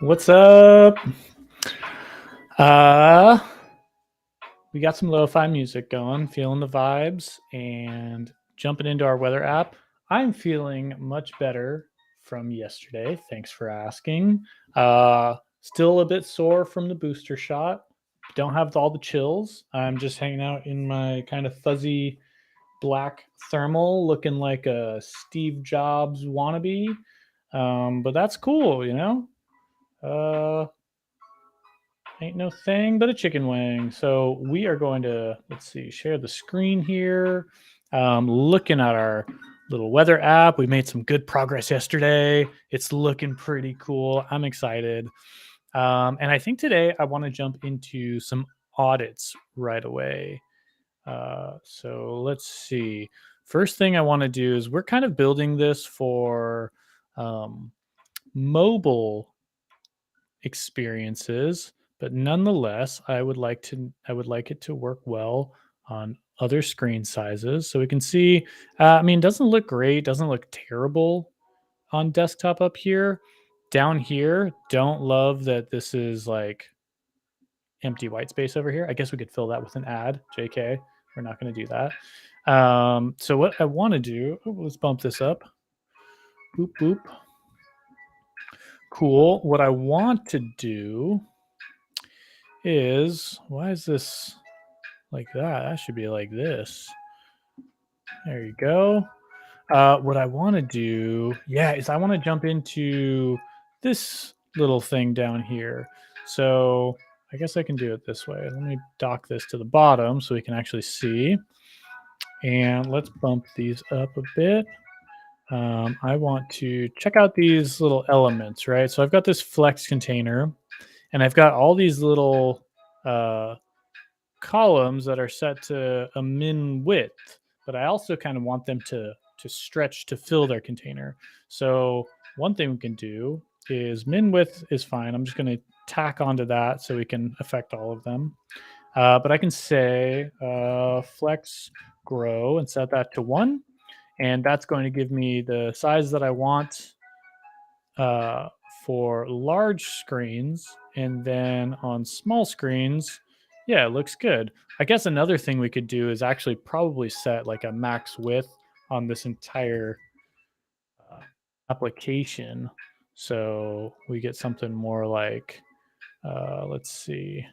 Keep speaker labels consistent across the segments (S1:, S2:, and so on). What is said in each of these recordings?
S1: What's up? Uh, we got some lo-fi music going, feeling the vibes, and jumping into our weather app. I'm feeling much better from yesterday. Thanks for asking. Still a bit sore from the booster shot. Don't have all the chills. I'm just hanging out in my kind of fuzzy black thermal, looking like a Steve Jobs wannabe. But that's cool, you know. Ain't no thing but a chicken wing. So we are going to, let's see, share the screen here. Looking at our little weather app. We made some good progress yesterday. It's looking pretty cool. I'm excited. And I think today I want to jump into some audits right away. So let's see. First thing I want to do is we're kind of building this for mobile experiences, but nonetheless, I would like it to work well on other screen sizes. So we can see, I mean, it doesn't look great, doesn't look terrible on desktop up here. Down here, don't love that this is like empty white space over here. I guess we could fill that with an ad. JK, we're not going to do that. So what I want to do, let's bump this up. Boop, boop. Cool. What I want to do is, why is this like that? That should be like this. There you go. What I want to do, yeah, is I want to jump into this little thing down here. So I guess I can do it this way. Let me dock this to the bottom so we can actually see. And let's bump these up a bit. I want to check out these little elements, right? So I've got this flex container, and I've got all these little columns that are set to a min width, but I also kind of want them to stretch to fill their container. So one thing we can do is min width is fine. I'm just going to tack onto that so we can affect all of them. But I can say flex grow and set that to 1. And that's going to give me the size that I want for large screens. And then on small screens, yeah, it looks good. I guess another thing we could do is actually probably set like a max width on this entire application. So we get something more like, let's see,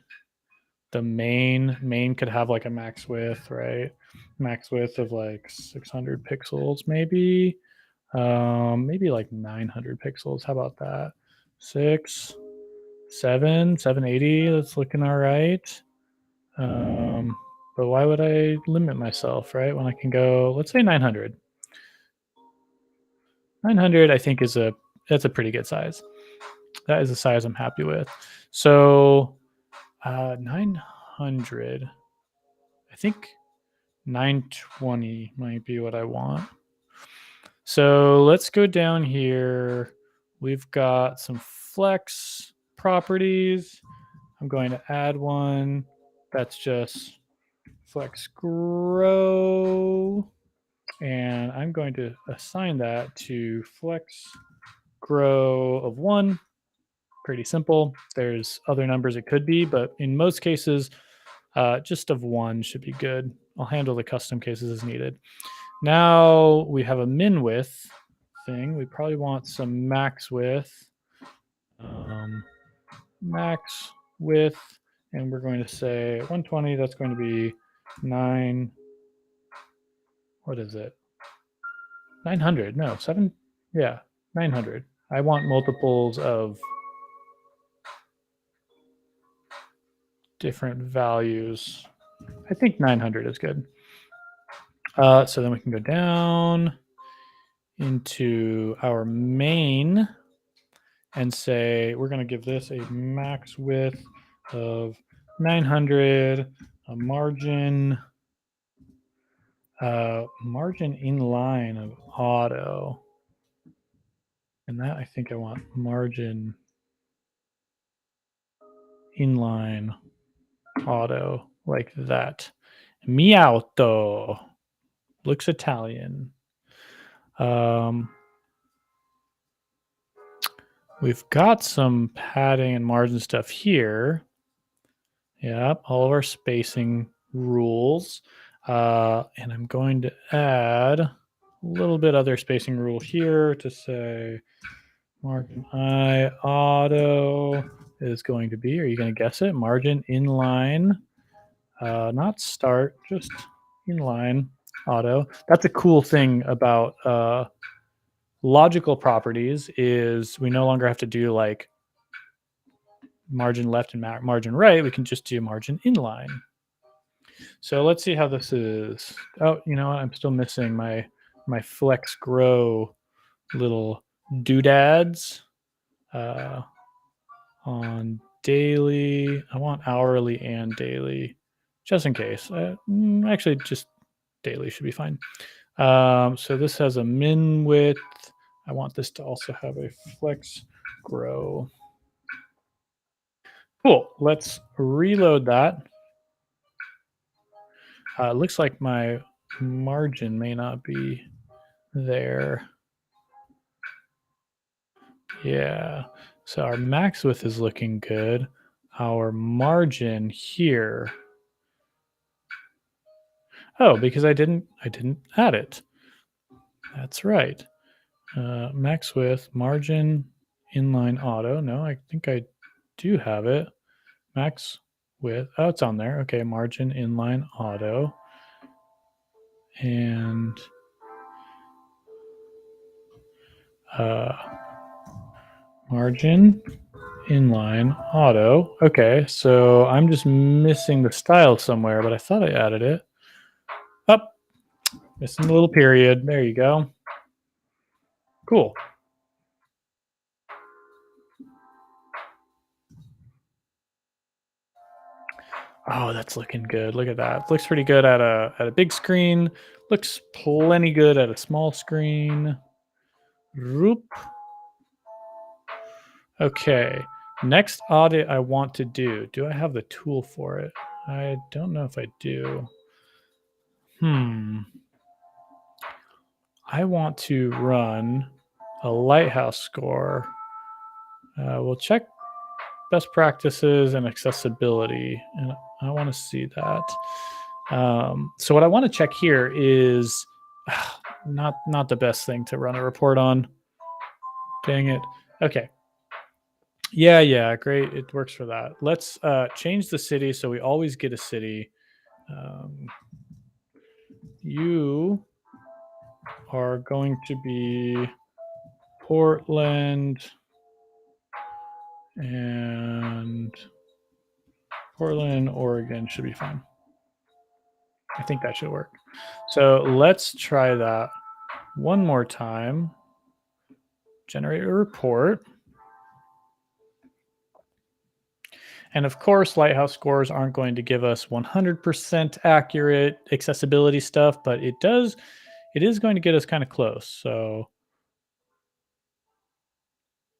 S1: the main could have like a max width, right? Max width of like 600 pixels, maybe. Maybe like 900 pixels. How about that? 780. That's looking all right. But why would I limit myself, right? When I can go, let's say 900. 900, I think that's a pretty good size. That is a size I'm happy with. So 900. I think 920 might be what I want. So let's go down here. We've got some flex properties. I'm going to add one. That's just flex grow. And I'm going to assign that to flex grow of 1. Pretty simple. There's other numbers it could be, but in most cases, just of 1 should be good. I'll handle the custom cases as needed. Now we have a min width thing. We probably want some max width. Max width, and we're going to say 120. That's going to be 9. What is it? 900. No, 7. Yeah, 900. I want multiples of different values. I think 900 is good. So then we can go down into our main and say we're going to give this a max width of 900, a margin inline of auto, and that I think I want margin inline auto like that. Mi auto looks Italian. we've got some padding and margin stuff here. Yep, all of our spacing rules. And I'm going to add a little bit other spacing rule here to say margin I auto is going to be, are you going to guess it? Margin inline, not start, just inline auto. That's a cool thing about logical properties is we no longer have to do like margin left and margin right. We can just do margin inline. So let's see how this is. Oh, you know what? I'm still missing my flex grow little doodads on daily. I want hourly and daily, just in case. Actually, just daily should be fine. So this has a min width. I want this to also have a flex grow. Cool. Let's reload that. It looks like my margin may not be there. Yeah. So our max width is looking good. Our margin here. Oh, because I didn't add it. That's right. Max width, margin, inline auto. No, I think I do have it. Max width. Oh, it's on there. Okay, margin, inline auto. And margin, inline auto. Okay, so I'm just missing the style somewhere, but I thought I added it. Up, missing the little period. There you go. Cool. Oh, that's looking good. Look at that. Looks pretty good at a big screen. Looks plenty good at a small screen. Roop. Okay. Next audit I want to do. Do I have the tool for it? I don't know if I do. I want to run a lighthouse score. We'll check best practices and accessibility, and I want to see that. So what I want to check here is not the best thing to run a report on. Dang it. Okay. Yeah, great. It works for that. Let's change the city so we always get a city. You are going to be Portland and Portland, Oregon should be fine. I think that should work. So let's try that one more time. Generate a report. And of course, Lighthouse scores aren't going to give us 100% accurate accessibility stuff, but it is going to get us kind of close. So,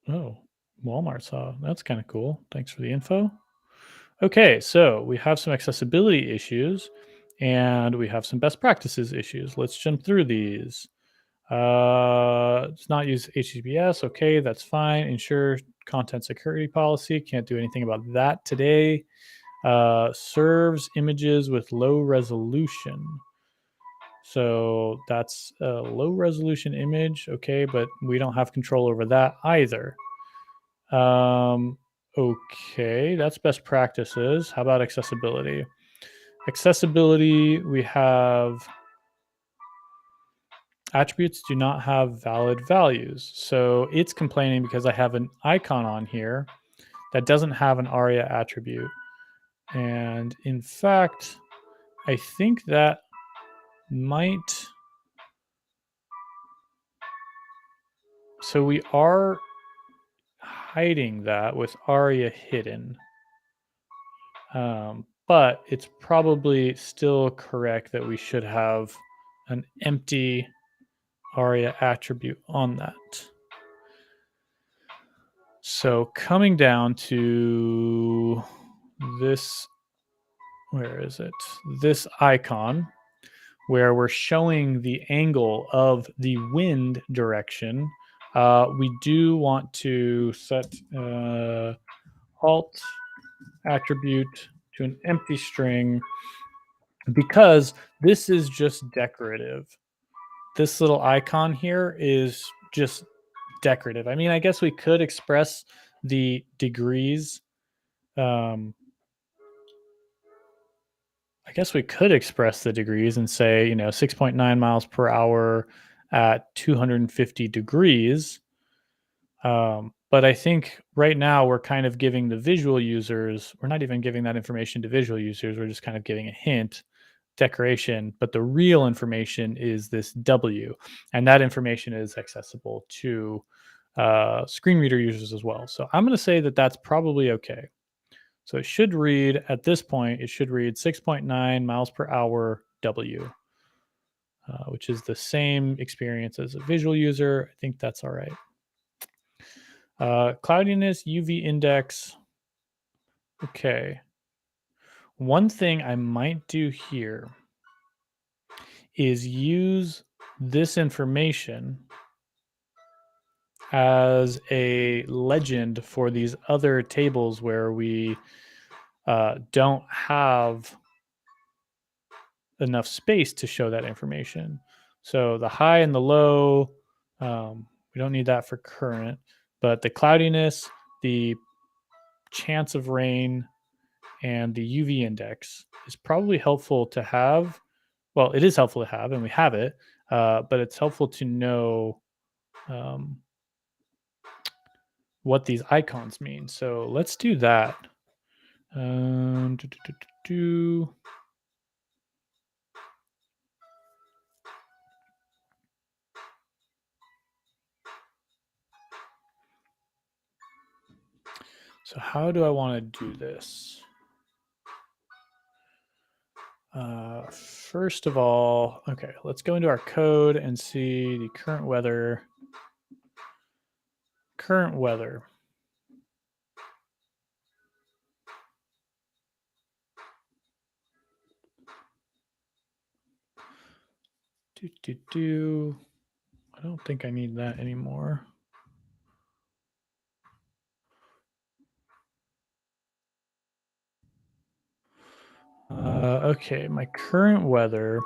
S1: oh, Walmart saw. That's kind of cool. Thanks for the info. Okay, so we have some accessibility issues and we have some best practices issues. Let's jump through these. It's not use HTTPS. Okay, that's fine. Ensure content security policy. Can't do anything about that today. Serves images with low resolution. So that's a low resolution image. Okay, but we don't have control over that either. Okay, that's best practices. How about accessibility? Accessibility, we have attributes do not have valid values. So it's complaining because I have an icon on here that doesn't have an ARIA attribute. And in fact, I think that might. So we are hiding that with ARIA hidden. But it's probably still correct that we should have an empty ARIA attribute on that. So coming down to this, where is it? This icon where we're showing the angle of the wind direction. We do want to set alt attribute to an empty string because this is just decorative. This little icon here is just decorative. I mean, I guess we could express the degrees. I guess we could express the degrees and say, 6.9 miles per hour at 250 degrees. But I think right now we're kind of giving the visual users, we're not even giving that information to visual users. We're just kind of giving a hint, decoration, but the real information is this W. And that information is accessible to screen reader users as well. So I'm going to say that that's probably okay. So it should read, at this point, it should read 6.9 miles per hour W, which is the same experience as a visual user. I think that's all right. Cloudiness, UV index. Okay. One thing I might do here is use this information as a legend for these other tables where we don't have enough space to show that information. So the high and the low, we don't need that for current, but the cloudiness, the chance of rain, and the UV index is probably helpful to have. Well, it is helpful to have, and we have it, but it's helpful to know what these icons mean. So let's do that. So how do I want to do this? First of all, okay, let's go into our code and see the current weather. Current weather. I don't think I need that anymore. Okay, my current weather.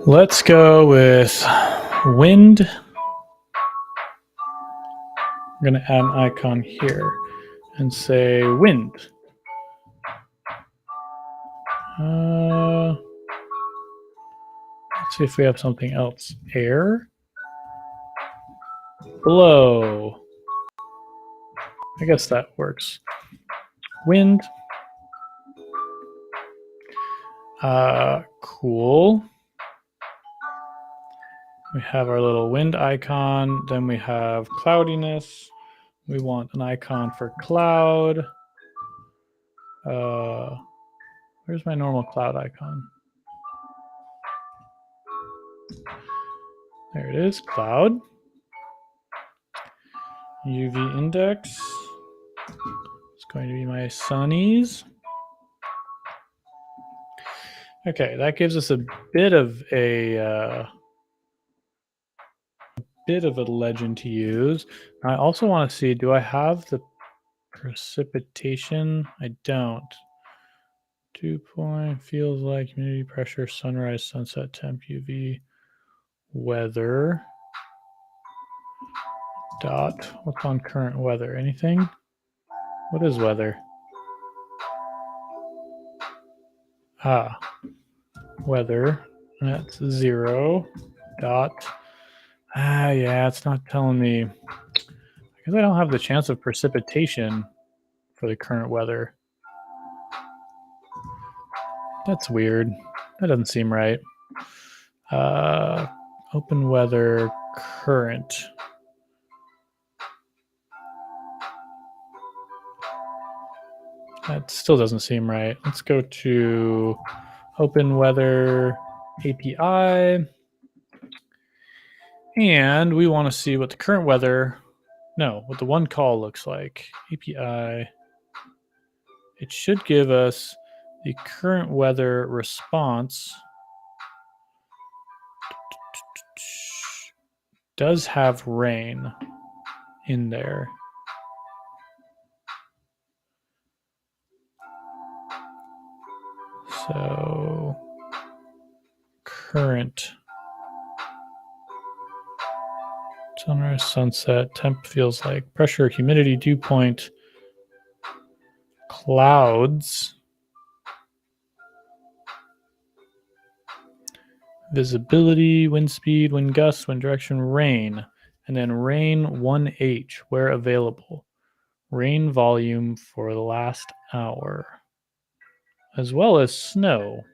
S1: Let's go with wind. I'm going to add an icon here and say wind. Let's see if we have something else. Air. Blow. I guess that works. Wind. Cool. We have our little wind icon. Then we have cloudiness. We want an icon for cloud. Where's my normal cloud icon? There it is, cloud. UV index. It's going to be my sunnies. Okay, that gives us a bit of a legend to use. I also want to see, do I have the precipitation? I don't. 2 point, feels like, humidity, pressure, sunrise, sunset, temp, UV, weather. Dot. What's on current weather? Anything? What is weather? Weather. That's 0. Dot. Yeah, it's not telling me. Because I don't have the chance of precipitation for the current weather. That's weird. That doesn't seem right. OpenWeather current. That still doesn't seem right. Let's go to OpenWeather API. And we want to see what the current weather, no, what the one call looks like. API. It should give us the current weather response. Does have rain in there. So current sunrise, sunset, temp feels like, pressure, humidity, dew point, clouds, visibility, wind speed, wind gusts, wind direction, rain, and then rain 1H where available. Rain volume for the last hour, as well as snow.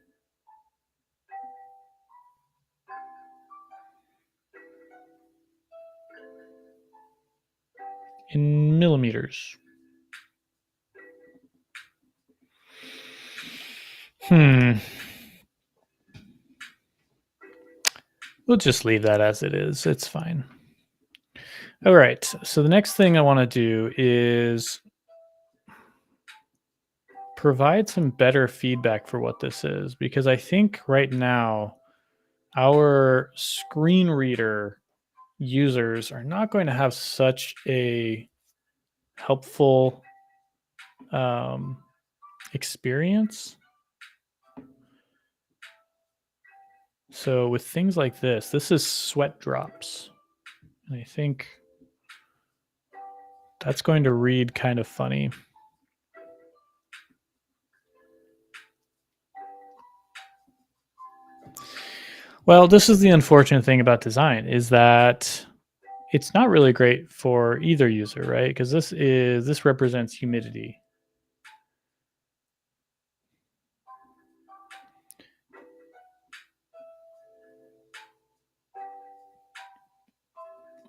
S1: In millimeters. We'll just leave that as it is. It's fine. All right. So the next thing I want to do is provide some better feedback for what this is, because I think right now our screen reader users are not going to have such a helpful experience. So with things like this is sweat drops. And I think that's going to read kind of funny. Well, this is the unfortunate thing about design, is that it's not really great for either user, right? Because this represents humidity.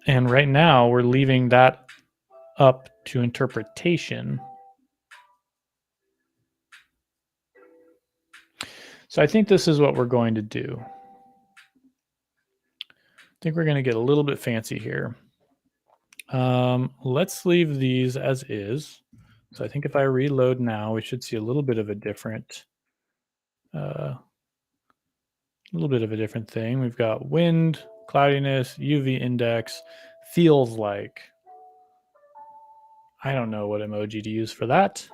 S1: And right now we're leaving that up to interpretation. So I think this is what we're going to do. I think we're going to get a little bit fancy here. Let's leave these as is. So I think if I reload now, we should see a little bit of a different thing. We've got wind, cloudiness, UV index, feels like. I don't know what emoji to use for that.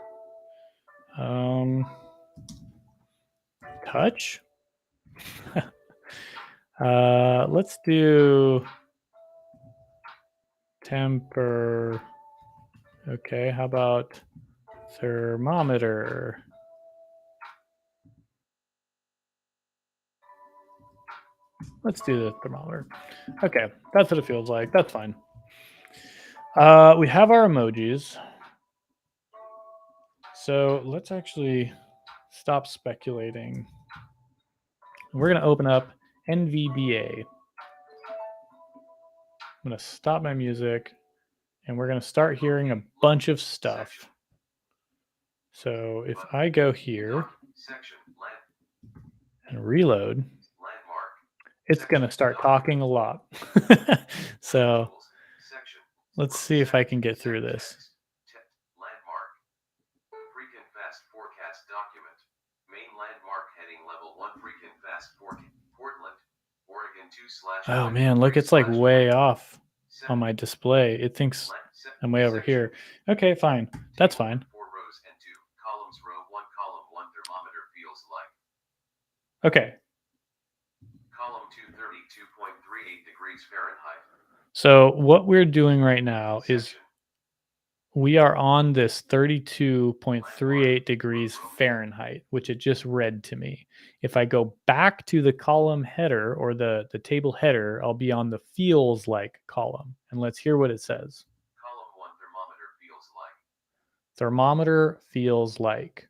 S1: Touch. Let's do temper. Okay, how about thermometer? Let's do the thermometer. Okay, that's what it feels like. That's fine. We have our emojis. So let's actually stop speculating. We're going to open up NVDA. I'm going to stop my music and we're going to start hearing a bunch of stuff. So if I go here and reload, it's going to start talking a lot. So let's see if I can get through this. Oh man, look, it's like way off on my display. It thinks I'm way over here. Okay, fine. That's fine. Okay. Column 232.38 degrees Fahrenheit. So what we're doing right now is we are on this 32.38 degrees Fahrenheit, which it just read to me. If I go back to the column header or the table header, I'll be on the feels like column. And let's hear what it says. Column 1, thermometer feels like. Thermometer feels like.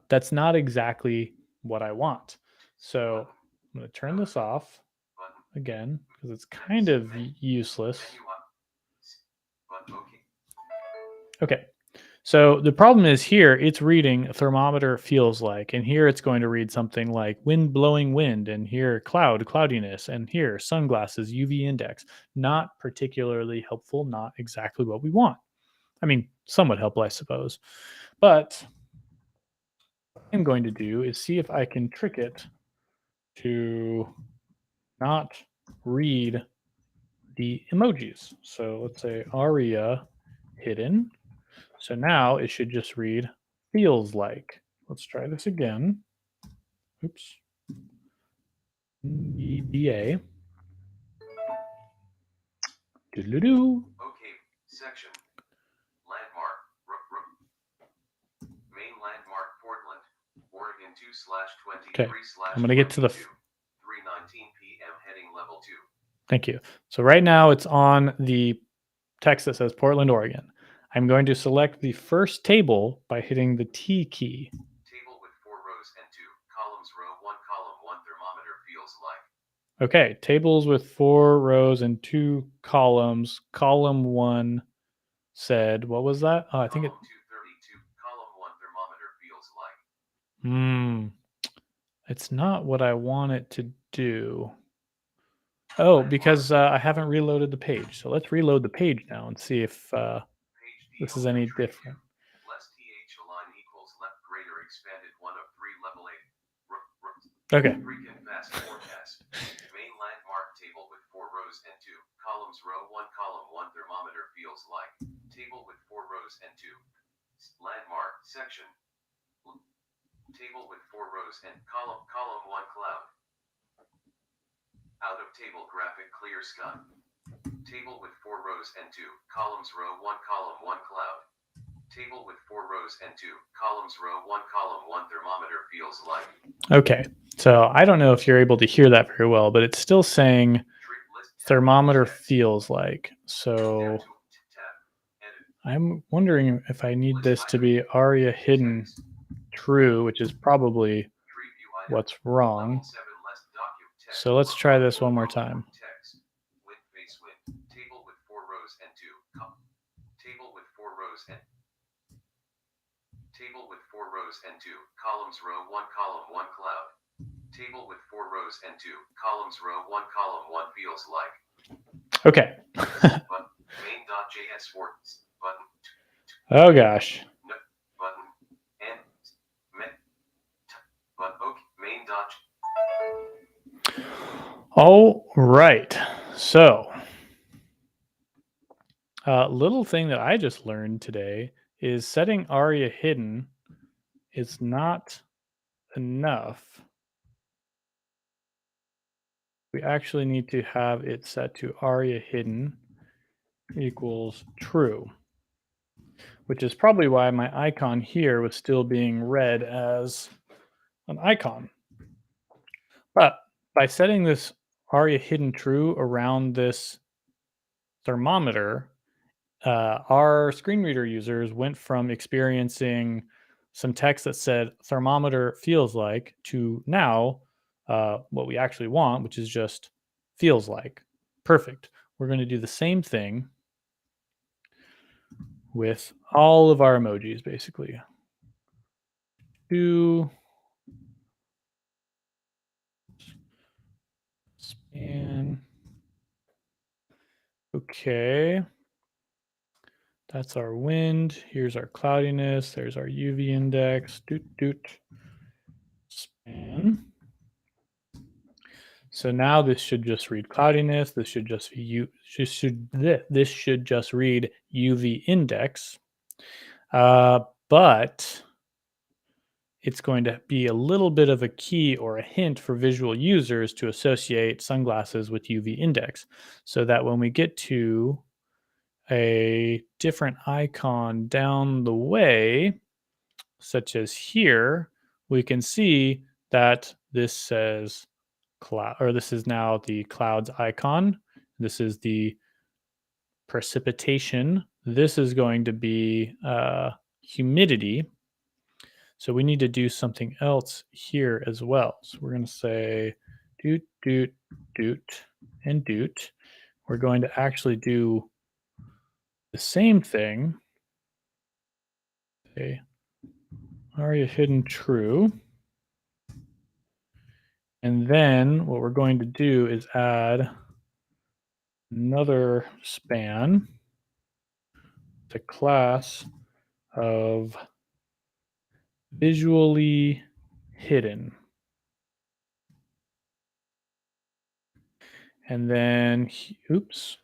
S1: That's not exactly what I want. So I'm going to turn this off. again because it's kind of useless. Okay. So the problem is here, it's reading thermometer feels like, and here it's going to read something like wind blowing wind, and here cloudiness, and here sunglasses, UV index. Not particularly helpful, not exactly what we want. I mean, somewhat helpful, I suppose. But what I'm going to do is see if I can trick it to not read the emojis. So let's say aria hidden. So now it should just read feels like. Let's try this again. Oops. EDA. Doodle-doo.
S2: Okay, section. Landmark. Main landmark Portland, Oregon 2/23/22.
S1: Okay, I'm going to get to the
S2: 3:19 p.m. heading level 2.
S1: Thank you. So right now it's on the text that says Portland, Oregon. I'm going to select the first table by hitting the T key.
S2: Table with 4 rows and 2 columns. Row 1, column 1. Thermometer feels like.
S1: Okay, tables with 4 rows and 2 columns. Column 1 said, what was that? Oh, I think it.
S2: Column 232. Column 1. Thermometer feels like.
S1: It's not what I want it to do. Oh, because I haven't reloaded the page. So let's reload the page now and see if this is any different.
S2: Less th align equals left greater expanded 1 of 3 level 8.
S1: Okay.
S2: Freaking fast forecast. Main landmark table with 4 rows and 2 columns. Row 1, column 1. Thermometer feels like. Table with 4 rows and 2. Landmark section. Table with 4 rows and column 1 cloud. Out of table graphic clear sky. Table with 4 rows and 2 columns. Row 1, column 1 cloud. Table with 4 rows and 2 columns. Row 1, column 1. Thermometer feels like.
S1: Okay, so I don't know if you're able to hear that very well, but it's still saying thermometer feels like. So I'm wondering if I need this to be aria hidden true, which is probably what's wrong. So let's try this one more time.
S2: Table with 4 rows and 2 table with 4 rows and table with 4 rows and 2 columns. Row 1, column 1 cloud. Table with 4 rows and 2 columns. Row 1, column 1 feels like.
S1: Okay.
S2: Main.js works button.
S1: Oh gosh.
S2: No, button and but okay. Main dot.
S1: All right. So, little thing that I just learned today is setting aria hidden is not enough. We actually need to have it set to aria hidden equals true, which is probably why my icon here was still being read as an icon. But by setting this aria hidden true around this thermometer, our screen reader users went from experiencing some text that said thermometer feels like to now what we actually want, which is just feels like. Perfect. We're going to do the same thing with all of our emojis, basically. Span. Okay. That's our wind. Here's our cloudiness. There's our UV index. Span. So now this should just read cloudiness. This should just this should just read UV index. But it's going to be a little bit of a key or a hint for visual users to associate sunglasses with UV index, so that when we get to a different icon down the way, such as here, we can see that this says cloud, or this is now the clouds icon. This is the precipitation. This is going to be humidity. So we need to do something else here as well. So we're going to say doot. and doot. We're going to actually do the same thing. Okay. Aria hidden true. And then what we're going to do is add another span to class of visually hidden. And then, oops,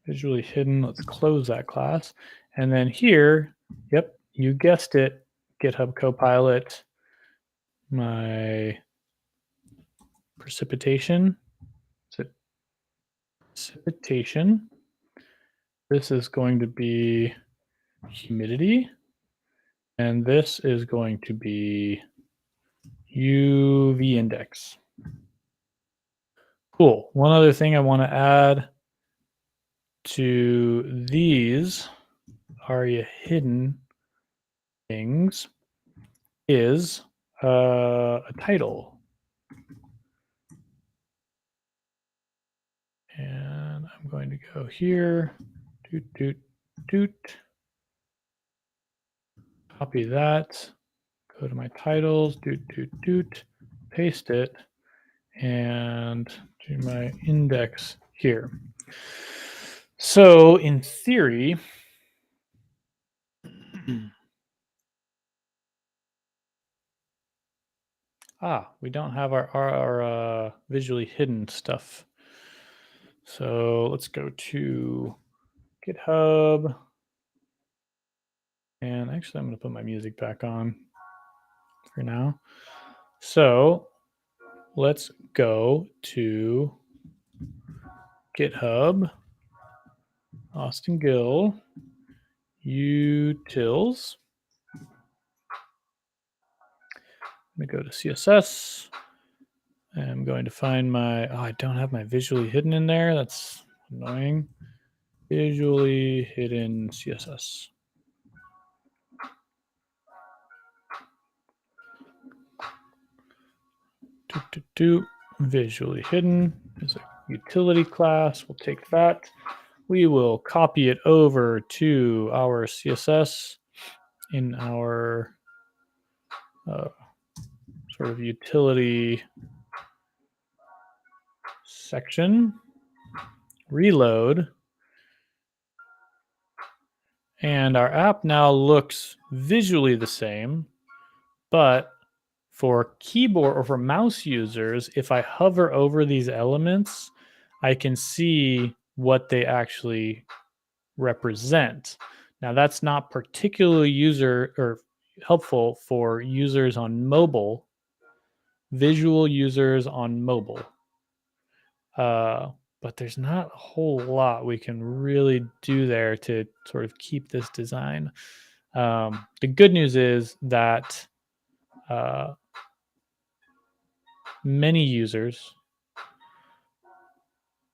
S1: visually hidden. Let's close that class. And then here, yep, you guessed it, GitHub Copilot, my precipitation. Precipitation. This is going to be humidity. And this is going to be UV index. Cool. One other thing I want to add to these ARIA hidden things is a title. And I'm going to go here, doot, doot, doot. Copy that, go to my titles, doot, doot, doot, paste it, and do my index here. So in theory, we don't have our visually hidden stuff. So let's go to GitHub. And actually, I'm going to put my music back on for now. So let's go to GitHub, Austin Gill, utils. I'm going to go to CSS. I'm going to find my, I don't have my visually hidden in there. That's annoying. Visually hidden CSS. Visually hidden is a utility class. We'll take that. We will copy it over to our CSS in our sort of utility section. Reload. And our app now looks visually the same, but for keyboard or for mouse users, if I hover over these elements, I can see what they actually represent. Now, that's not particularly user or helpful for users on mobile, visual users on mobile. But there's not a whole lot we can really do there to sort of keep this design. The good news is that many users,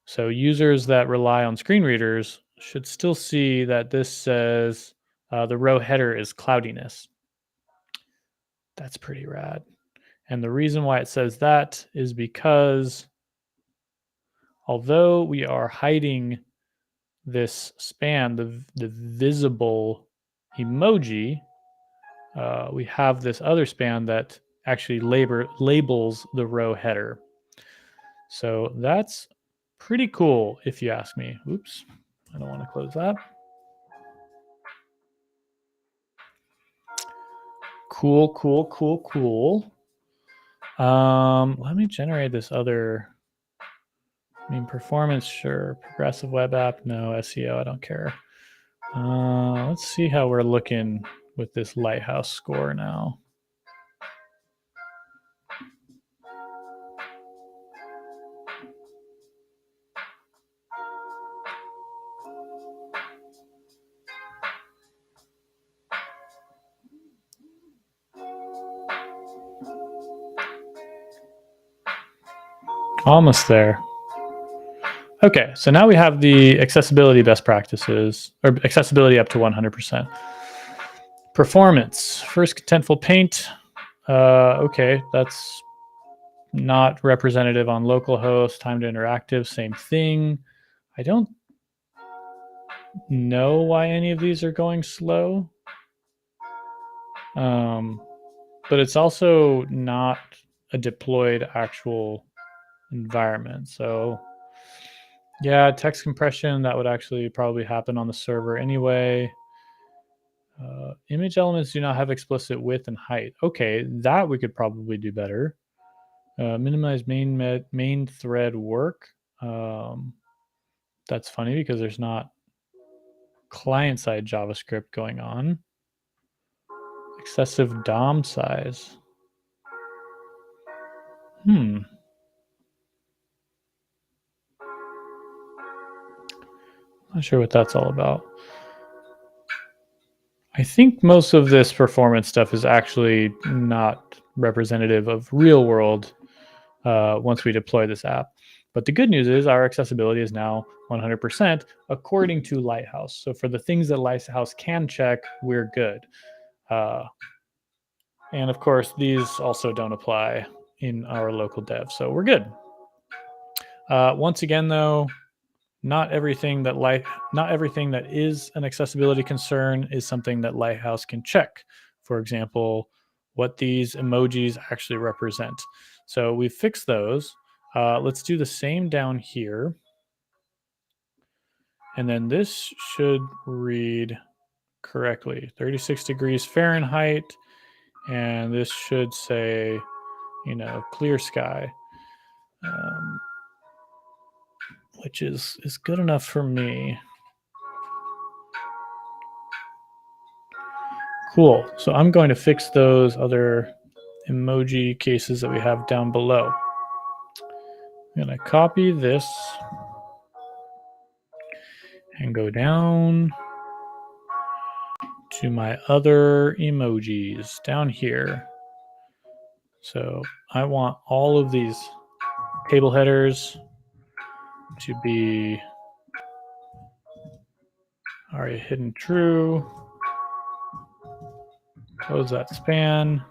S1: so users that rely on screen readers, should still see that this says the row header is cloudiness. That's pretty rad. And the reason why it says that is because although we are hiding this span, the visible emoji, we have this other span that actually labels the row header. So that's pretty cool if you ask me. Oops, I don't want to close that. Cool. Let me generate this other, performance, sure. Progressive web app, no. SEO, I don't care. Let's see how we're looking with this Lighthouse score now. Almost there. Okay, so now we have the accessibility best practices, or accessibility up to 100%. Performance, first contentful paint. Okay, that's not representative on localhost. Time to interactive, same thing. I don't know why any of these are going slow. But it's also not a deployed actual environment. So yeah, text compression, that would actually probably happen on the server anyway. Image elements do not have explicit width and height. Okay, that we could probably do better. Minimize main thread work. That's funny because there's not client-side JavaScript going on. Excessive DOM size. Not sure what that's all about. I think most of this performance stuff is actually not representative of real world once we deploy this app. But the good news is our accessibility is now 100% according to Lighthouse. So for the things that Lighthouse can check, we're good. And of course, these also don't apply in our local dev. So we're good. Once again, though, not everything that is an accessibility concern is something that Lighthouse can check. For example, what these emojis actually represent. So we fixed those. Let's do the same down here. And then this should read correctly. 36 degrees Fahrenheit. And this should say, clear sky. Which is good enough for me. Cool. So I'm going to fix those other emoji cases that we have down below. I'm going to copy this and go down to my other emojis down here. So I want all of these table headers to be already hidden true. Close that span.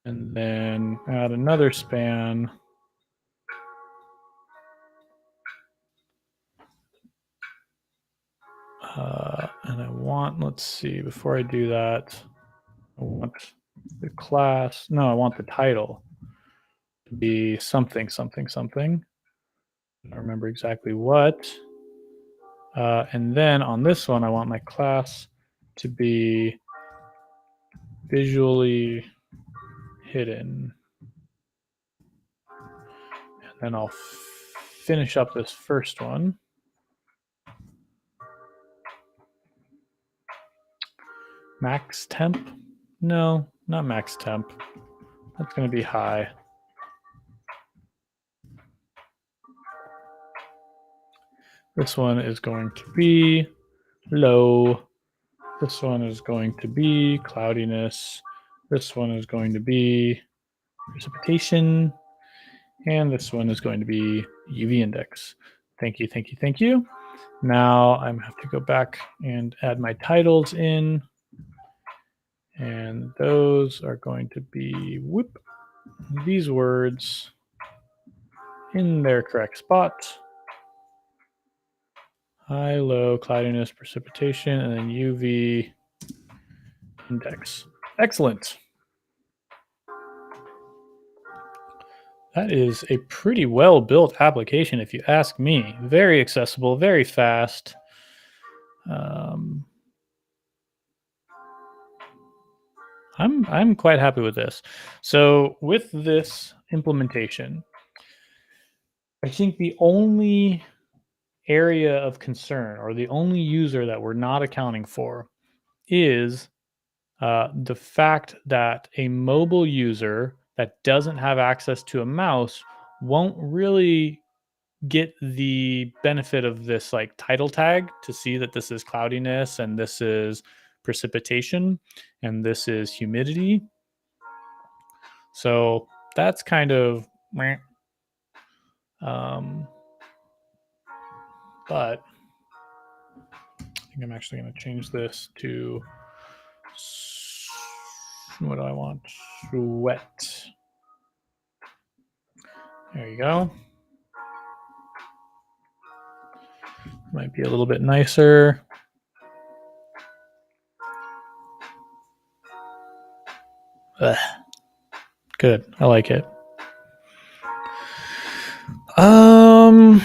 S1: And then add another span. And I want, let's see, before I do that, I want the class, no, I want the title to be something, something, something. I don't remember exactly what. And then on this one, I want my class to be visually hidden. And then I'll finish up this first one. Max temp? No, not max temp. That's going to be high. This one is going to be low. This one is going to be cloudiness. This one is going to be precipitation. And this one is going to be UV index. Thank you, thank you, thank you. Now I have to go back and add my titles in. And those are going to be these words in their correct spot. High, low, cloudiness, precipitation, and then UV index. Excellent. That is a pretty well built application, if you ask me. Very accessible, very fast. I'm quite happy with this. So with this implementation, I think the only area of concern or the only user that we're not accounting for is the fact that a mobile user that doesn't have access to a mouse won't really get the benefit of this like title tag to see that this is cloudiness and this is precipitation and this is humidity. So that's kind of but I think I'm actually going to change this to What do I want? Sweat. There you go. Might be a little bit nicer. Ugh. Good. I like it. I'm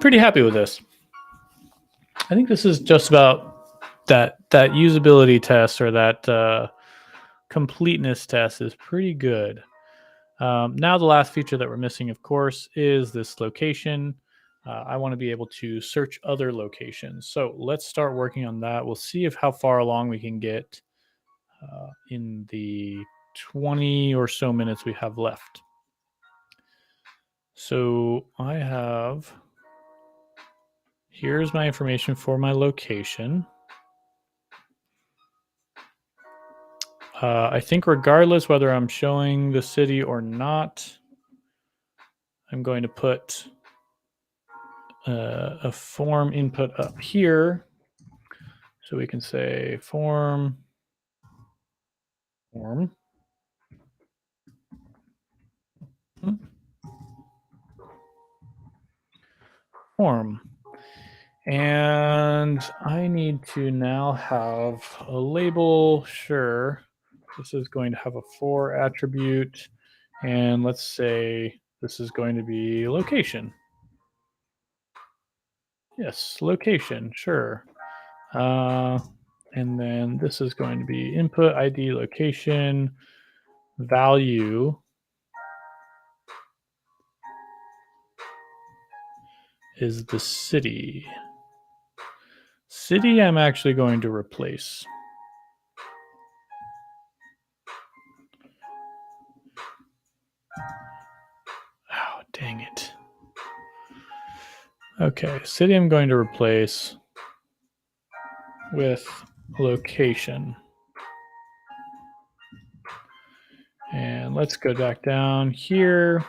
S1: pretty happy with this. I think this is just about that usability test, or that completeness test is pretty good. Now the last feature that we're missing, of course, is this location. I want to be able to search other locations. So let's start working on that. We'll see how far along we can get in the 20 or so minutes we have left. So I have, here's my information for my location. I think regardless whether I'm showing the city or not, I'm going to put a form input up here. So we can say form. And I need to now have a label. Sure. This is going to have a for attribute. And let's say this is going to be location. Yes, location. Sure. And then this is going to be input ID location value is the city. City I'm actually going to replace. Oh, dang it. Okay, city I'm going to replace with location. And let's go back down here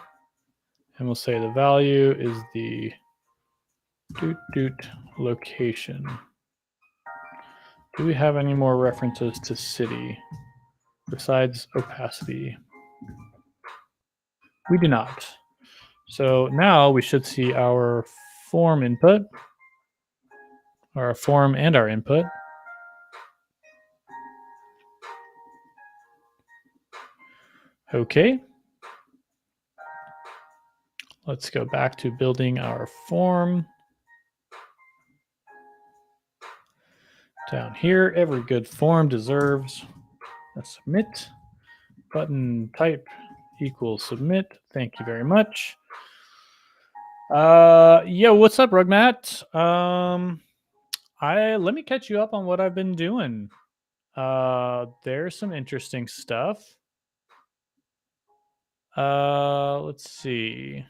S1: and we'll say the value is the location. Do we have any more references to city besides opacity? We do not. So now we should see our form input, our form and our input. Okay. Let's go back to building our form. Down here, every good form deserves a submit. Button type equals submit. Thank you very much. Yo, what's up, Rugmat? Let me catch you up on what I've been doing. There's some interesting stuff. Let's see.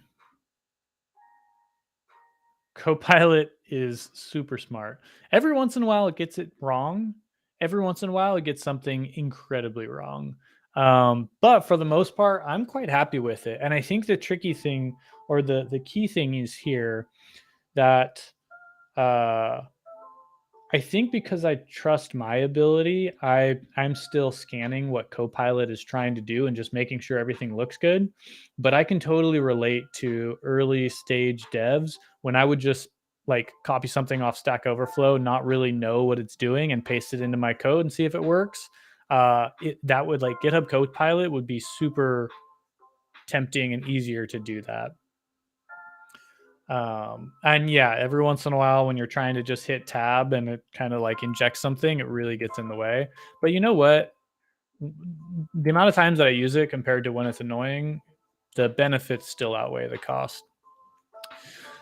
S1: Copilot is super smart. Every once in a while, it gets it wrong. Every once in a while, it gets something incredibly wrong. But for the most part, I'm quite happy with it. And I think the tricky thing, or the key thing, is here that I think because I trust my ability, I'm still scanning what Copilot is trying to do and just making sure everything looks good. But I can totally relate to early stage devs when I would just like copy something off Stack Overflow, not really know what it's doing, and paste it into my code and see if it works. That would, like, GitHub Copilot would be super tempting and easier to do that. And yeah, every once in a while when you're trying to just hit tab and it kind of like injects something, it really gets in the way. But you know what? The amount of times that I use it compared to when it's annoying, the benefits still outweigh the cost.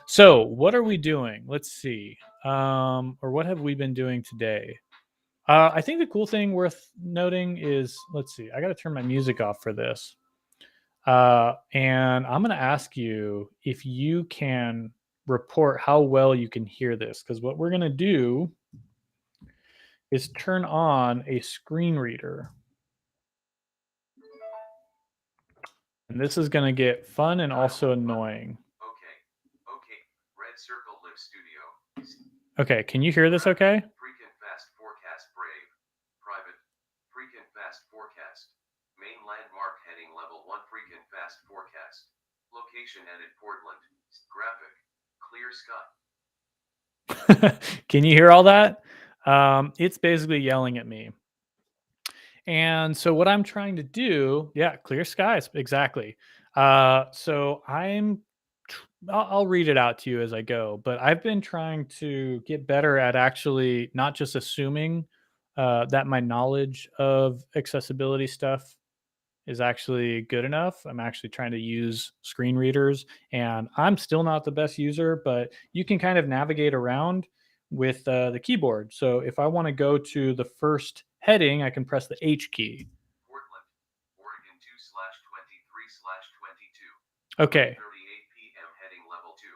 S1: So what are we doing? Let's see. Or what have we been doing today? I think the cool thing worth noting is, let's see, I got to turn my music off for this. And I'm going to ask you if you can report how well you can hear this, because what we're going to do is turn on a screen reader. And this is going to get fun and also annoying.
S2: Okay. Red Circle Live Studio.
S1: Okay, can you hear this okay?
S2: Freaking fast forecast brave. Private. Freaking fast forecast. Main landmark heading level 1 freaking fast forecast. Location edit Portland. Graphic. Clear sky.
S1: Can you hear all that? It's basically yelling at me. And so what I'm trying to do, yeah, clear skies, exactly. So I'll read it out to you as I go, but I've been trying to get better at actually not just assuming that my knowledge of accessibility stuff is actually good enough. I'm actually trying to use screen readers, and I'm still not the best user, but you can kind of navigate around with the keyboard. So if I want to go to the first heading, I can press the H key.
S2: Portland, Oregon 2/23/22.
S1: Okay.
S2: 38 p.m. heading level 2.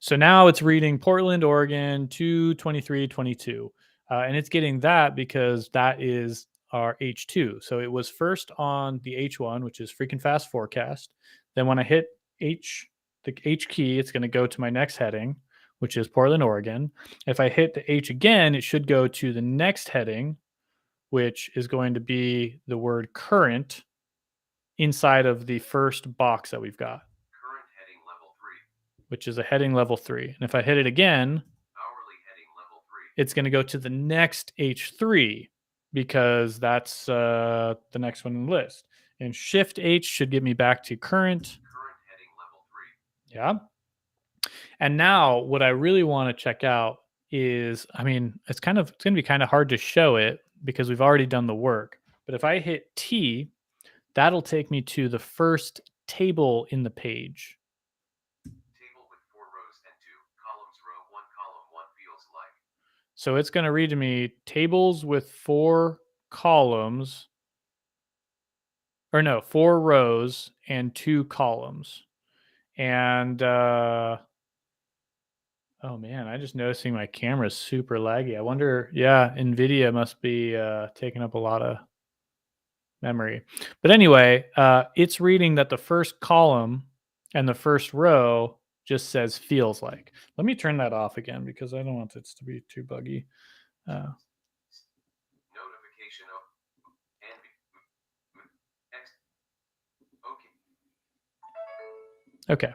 S1: So now it's reading Portland, Oregon 2/23/22. And it's getting that because that is our H2. So it was first on the H1, which is freaking fast forecast. Then when I hit the H key, it's going to go to my next heading, which is Portland, Oregon. If I hit the H again, it should go to the next heading, which is going to be the word current inside of the first box that we've got,
S2: Current heading level 3.
S1: which is a heading level 3. And if I hit it again,
S2: Hourly heading level 3.
S1: it's going to go to the next H3 because that's the next one in the list. And Shift H should get me back to current.
S2: Current heading level 3.
S1: Yeah. And now what I really want to check out is, I mean, it's going to be kind of hard to show it because we've already done the work. But if I hit T, that'll take me to the first table in the page.
S2: Table with 4 rows and 2 columns, row 1, column 1 feels like.
S1: So it's going to read to me tables with 4 columns, or no, 4 rows and 2 columns. And oh man, I just noticing my camera's super laggy. I wonder, yeah, NVIDIA must be taking up a lot of memory. But anyway, it's reading that the first column and the first row just says feels like. Let me turn that off again because I don't want it to be too buggy.
S2: Notification of X. Okay.
S1: Okay.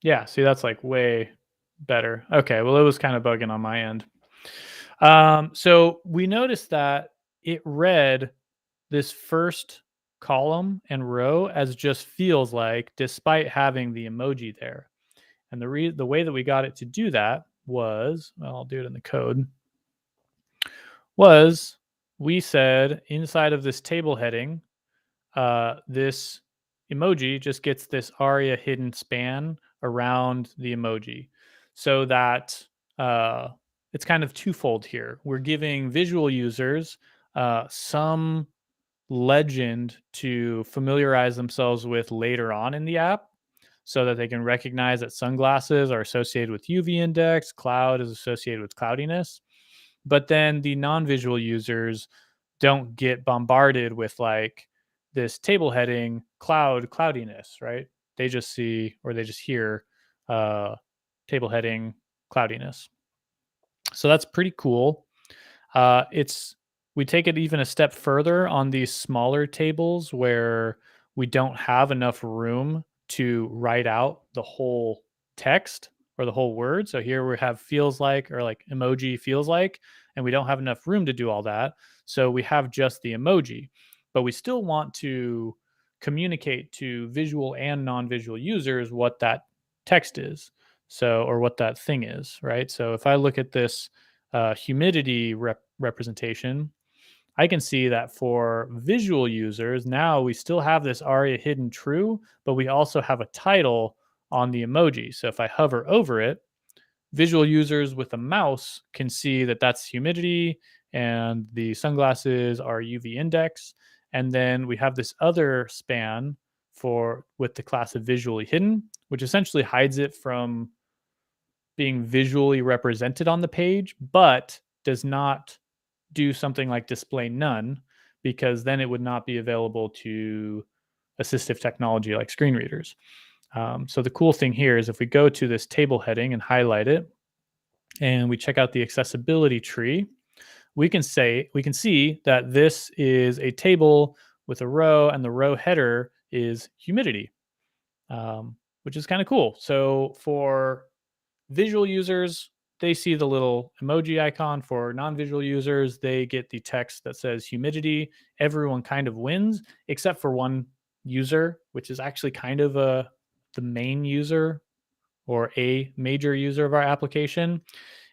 S1: Yeah, see, that's like way better. Okay, well, it was kind of bugging on my end. So we noticed that it read this first column and row as just feels like, despite having the emoji there. And the way that we got it to do that was, well, I'll do it in the code, was we said inside of this table heading, this emoji just gets this ARIA hidden span around the emoji so that it's kind of twofold here. We're giving visual users some legend to familiarize themselves with later on in the app so that they can recognize that sunglasses are associated with UV index, cloud is associated with cloudiness. But then the non-visual users don't get bombarded with like this table heading cloudiness, right? They just see or they just hear table heading cloudiness. So that's pretty cool. It's we take it even a step further on these smaller tables where we don't have enough room to write out the whole text or the whole word. So here we have feels like or like emoji feels like, and we don't have enough room to do all that. So we have just the emoji, but we still want to communicate to visual and non-visual users what that text is. So, or what that thing is, right? So if I look at this humidity representation, I can see that for visual users, now we still have this ARIA hidden true, but we also have a title on the emoji. So if I hover over it, visual users with a mouse can see that that's humidity and the sunglasses are UV index. And then we have this other span for with the class of visually hidden, which essentially hides it from being visually represented on the page, but does not do something like display none, because then it would not be available to assistive technology like screen readers. So the cool thing here is if we go to this table heading and highlight it, and we check out the accessibility tree, we can see that this is a table with a row, and the row header is humidity, which is kind of cool. So for visual users, they see the little emoji icon. For non-visual users, they get the text that says humidity. Everyone kind of wins, except for one user, which is actually kind of the main user or a major user of our application,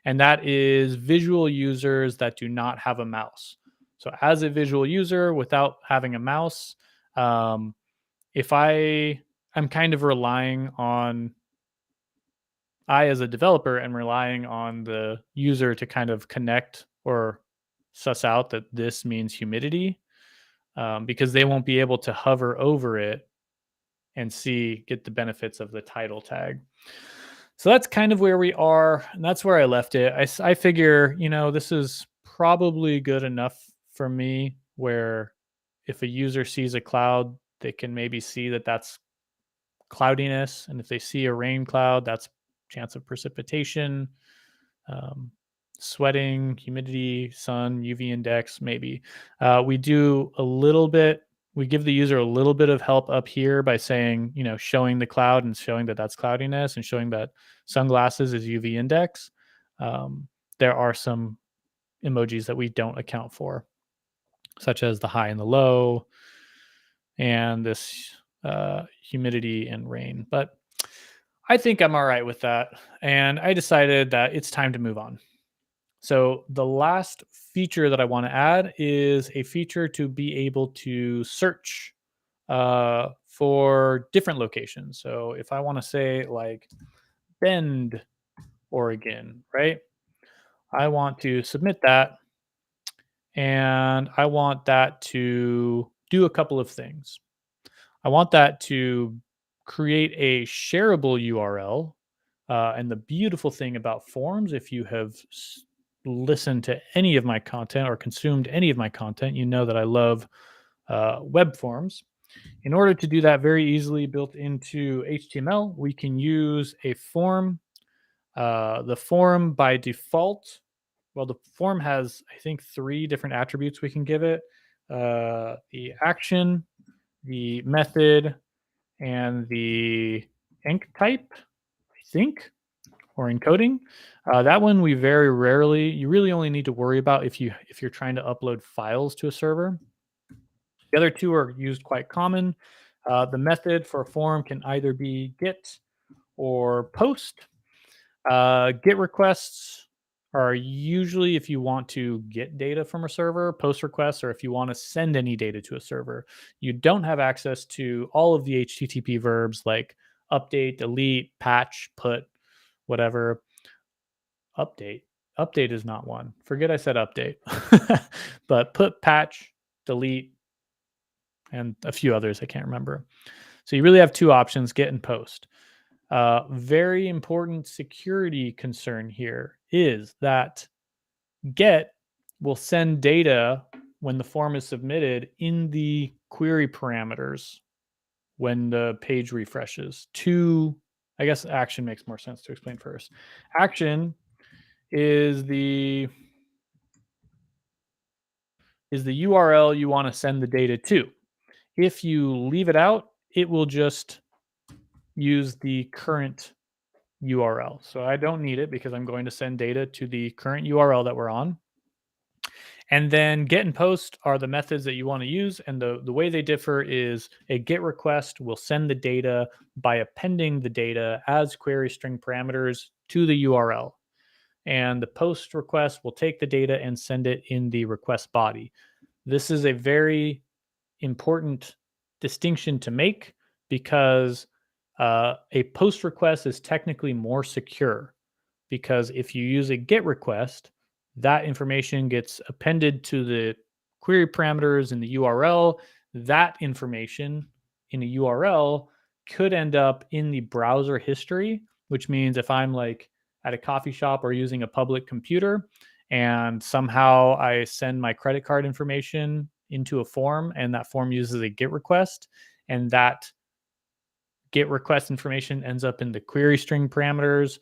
S1: and that is visual users that do not have a mouse. So, as a visual user without having a mouse, um, if I'm kind of relying on I, as a developer, am relying on the user to kind of connect or suss out that this means humidity, because they won't be able to hover over it and get the benefits of the title tag. So that's kind of where we are, and that's where I left it. I figure, this is probably good enough for me where if a user sees a cloud, they can maybe see that that's cloudiness. And if they see a rain cloud, that's chance of precipitation, um, sweating, humidity, sun, UV index, maybe. We do a little bit. We give the user a little bit of help up here by saying, showing the cloud and showing that that's cloudiness and showing that sunglasses is UV index. Um, there are some emojis that we don't account for, such as the high and the low, and this humidity and rain. But I think I'm all right with that. And I decided that it's time to move on. So the last feature that I want to add is a feature to be able to search for different locations. So if I want to say like Bend, Oregon, right? I want to submit that, and I want that to do a couple of things. I want that to create a shareable URL. And the beautiful thing about forms, if you have listened to any of my content or consumed any of my content, you know that I love web forms. In order to do that very easily built into HTML, we can use a form. The form by default, well, the form has, I think, 3 different attributes we can give it: the action, the method, and the enc type, I think, or encoding. That one we very rarely. You really only need to worry about if you're trying to upload files to a server. The other 2 are used quite common. The method for a form can either be get or post. Get requests are usually if you want to get data from a server. Post requests or if you want to send any data to a server. You don't have access to all of the HTTP verbs like update, delete, patch, put, whatever. Update is not one. Forget I said update. But put, patch, delete, and a few others I can't remember. So you really have 2 options: get and post. Very important security concern here is that get will send data when the form is submitted in the query parameters when the page refreshes to, I guess action makes more sense to explain first. Action is the URL you want to send the data to. If you leave it out, it will just use the current URL. So I don't need it because I'm going to send data to the current URL that we're on. And then get and post are the methods that you want to use. And the way they differ is a get request will send the data by appending the data as query string parameters to the URL. And the post request will take the data and send it in the request body. This is a very important distinction to make because a post request is technically more secure, because if you use a get request, that information gets appended to the query parameters in the URL. That information in a URL could end up in the browser history, which means if I'm like at a coffee shop or using a public computer and somehow I send my credit card information into a form and that form uses a get request and that get request information ends up in the query string parameters,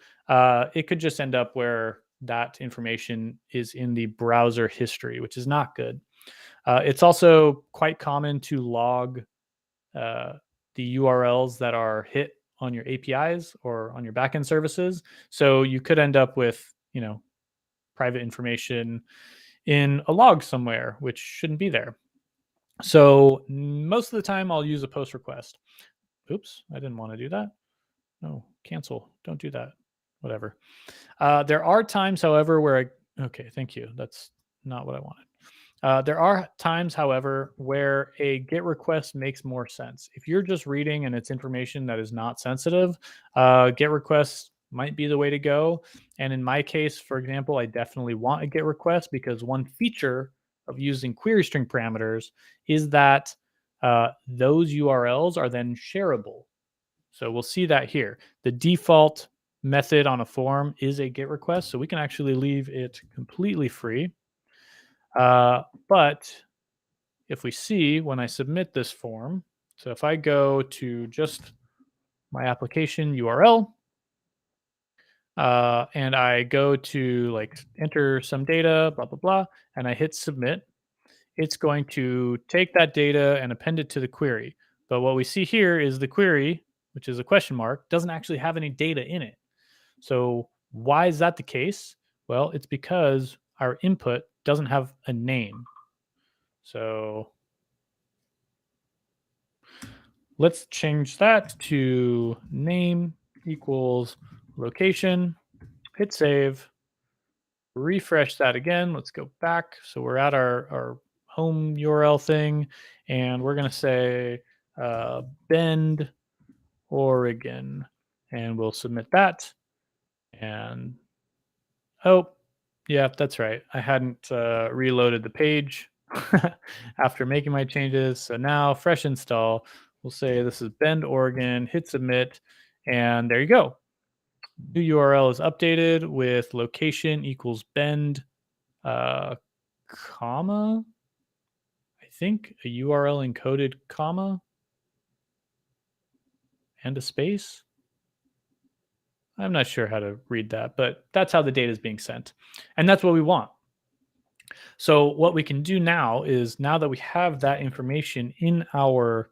S1: it could just end up where that information is in the browser history, which is not good. It's also quite common to log the URLs that are hit on your APIs or on your backend services. So you could end up with, private information in a log somewhere, which shouldn't be there. So most of the time I'll use a post request. Oops, I didn't want to do that. No, cancel. Don't do that. Whatever. There are times, however, where okay, thank you. That's not what I wanted. There are times, however, where a GET request makes more sense. If you're just reading and it's information that is not sensitive, GET requests might be the way to go. And in my case, for example, I definitely want a GET request because one feature of using query string parameters is that those URLs are then shareable. So we'll see that here. The default method on a form is a GET request, so we can actually leave it completely free. But if we see when I submit this form, so if I go to just my application URL and I go to like enter some data, blah, blah, blah, and I hit submit, it's going to take that data and append it to the query. But what we see here is the query, which is a question mark, doesn't actually have any data in it. So why is that the case? Well, it's because our input doesn't have a name. So let's change that to name equals location, hit save, refresh that again. Let's go back. So we're at our home URL thing, and we're going to say Bend, Oregon, and we'll submit that. And oh, yeah, that's right. I hadn't reloaded the page after making my changes. So now, fresh install, we'll say this is Bend, Oregon, hit submit, and there you go. New URL is updated with location equals Bend, comma, I think a URL encoded comma and a space. I'm not sure how to read that, but that's how the data is being sent. And that's what we want. So what we can do now is now that we have that information in our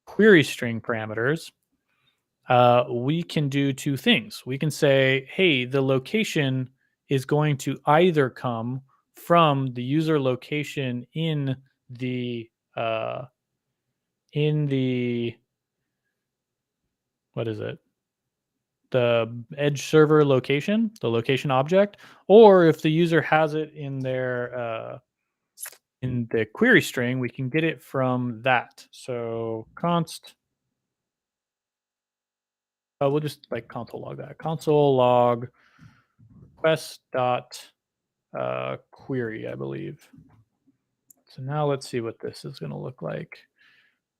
S1: query string parameters, we can do two things. We can say, hey, the location is going to either come from the user location uh, in the what is it? The edge server location, the location object, or if the user has it in their in the query string, we can get it from that. So const, we'll just like console log that. Console log request dot query, I believe. So now let's see what this is going to look like.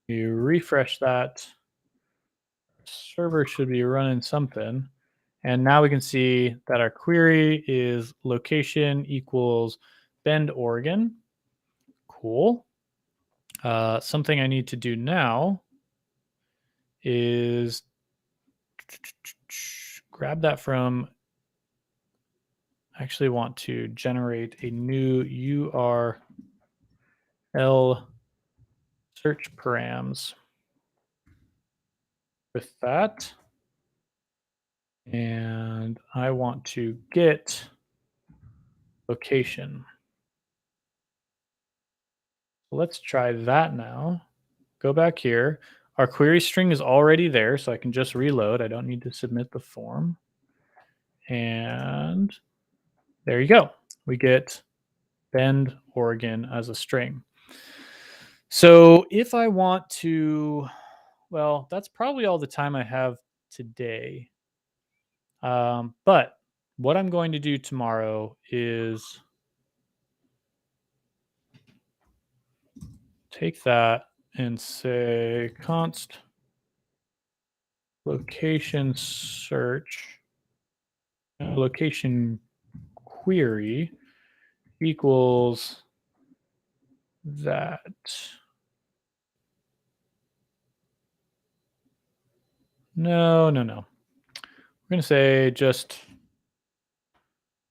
S1: You refresh that. Server should be running something. And now we can see that our query is location equals Bend, Oregon. Cool. Something I need to do now is grab that from, I actually want to generate a new URL search params with that. And I want to get location. Let's try that now. Go back here. Our query string is already there, so I can just reload. I don't need to submit the form. And there you go. We get Bend, Oregon as a string. So if I want to, well, that's probably all the time I have today. But what I'm going to do tomorrow is take that and say const location search, location query equals that. No. We're going to say just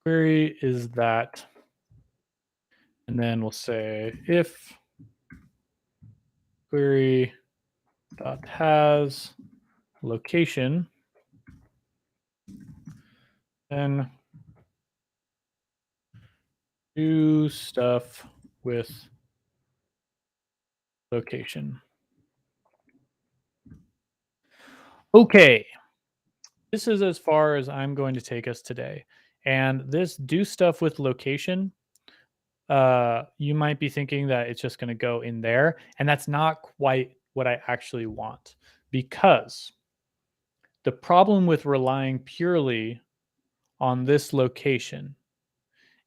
S1: query is that, and then we'll say if query dot has location, then do stuff with location. Okay, this is as far as I'm going to take us today. And this do stuff with location, you might be thinking that it's just going to go in there. And that's not quite what I actually want, because the problem with relying purely on this location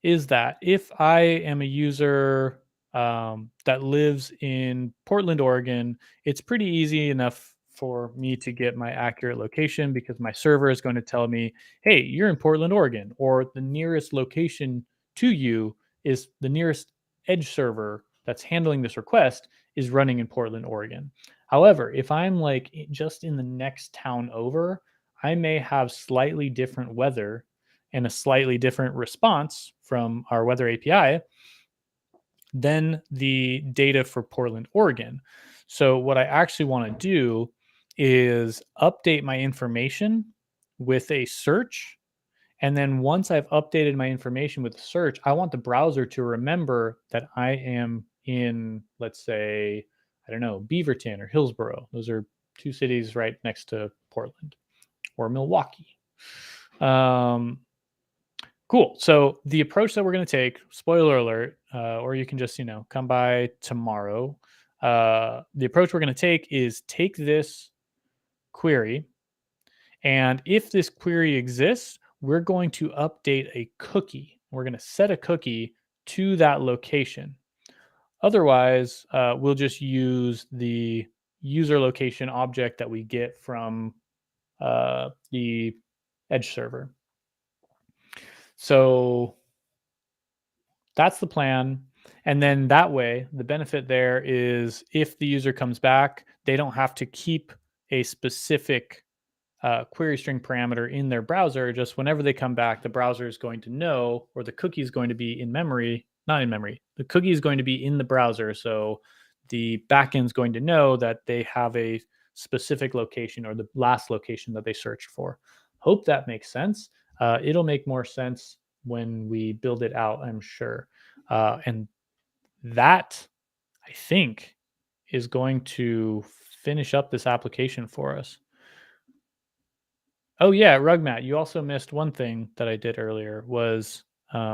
S1: is that if I am a user that lives in Portland, Oregon, it's pretty easy enough for me to get my accurate location because my server is going to tell me, hey, you're in Portland, Oregon, or the nearest location to you is the nearest edge server that's handling this request is running in Portland, Oregon. However, if I'm like just in the next town over, I may have slightly different weather and a slightly different response from our weather API than the data for Portland, Oregon. So, what I actually want to do is update my information with a search. And then once I've updated my information with the search, I want the browser to remember that I am in, let's say, I don't know, Beaverton or Hillsboro. Those are two cities right next to Portland, or Milwaukee. Cool. So the approach that we're going to take, spoiler alert, or you can just, come by tomorrow. The approach we're going to take is take this query. And if this query exists, we're going to update a cookie. We're going to set a cookie to that location. Otherwise, we'll just use the user location object that we get from the edge server. So that's the plan. And then that way, the benefit there is if the user comes back, they don't have to keep a specific query string parameter in their browser. Just whenever they come back, the browser is going to know, or the cookie is going to be in memory, not in memory. The cookie is going to be in the browser. So the backend is going to know that they have a specific location or the last location that they searched for. Hope that makes sense. It'll make more sense when we build it out, I'm sure. And that, I think, is going to finish up this application for us. Oh yeah, Rugmat, you also missed one thing that I did earlier was we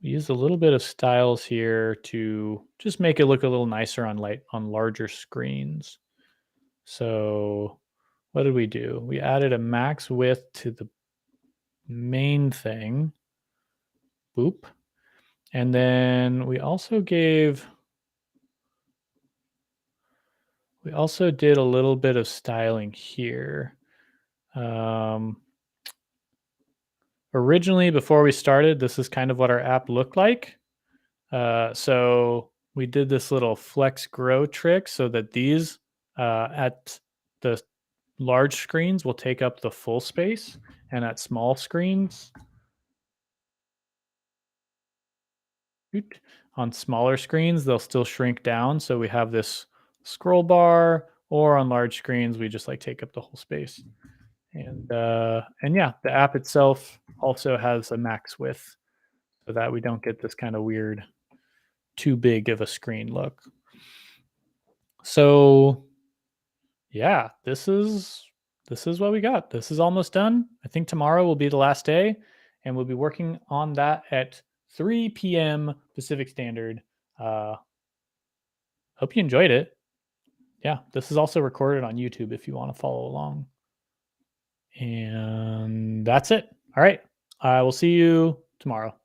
S1: used a little bit of styles here to just make it look a little nicer on larger screens. So what did we do? We added a max width to the main thing. Boop. And then we also did a little bit of styling here. Originally, before we started, this is kind of what our app looked like. So we did this little flex grow trick so that these at the large screens will take up the full space, and at small screens, on smaller screens, they'll still shrink down. So we have this scroll bar, or on large screens, we just like take up the whole space. And yeah, the app itself also has a max width so that we don't get this kind of weird too big of a screen look. So yeah, this is what we got. This is almost done. I think tomorrow will be the last day, and we'll be working on that at 3 p.m. Pacific Standard. Hope you enjoyed it. Yeah, this is also recorded on YouTube if you want to follow along. And that's it. All right. I will see you tomorrow.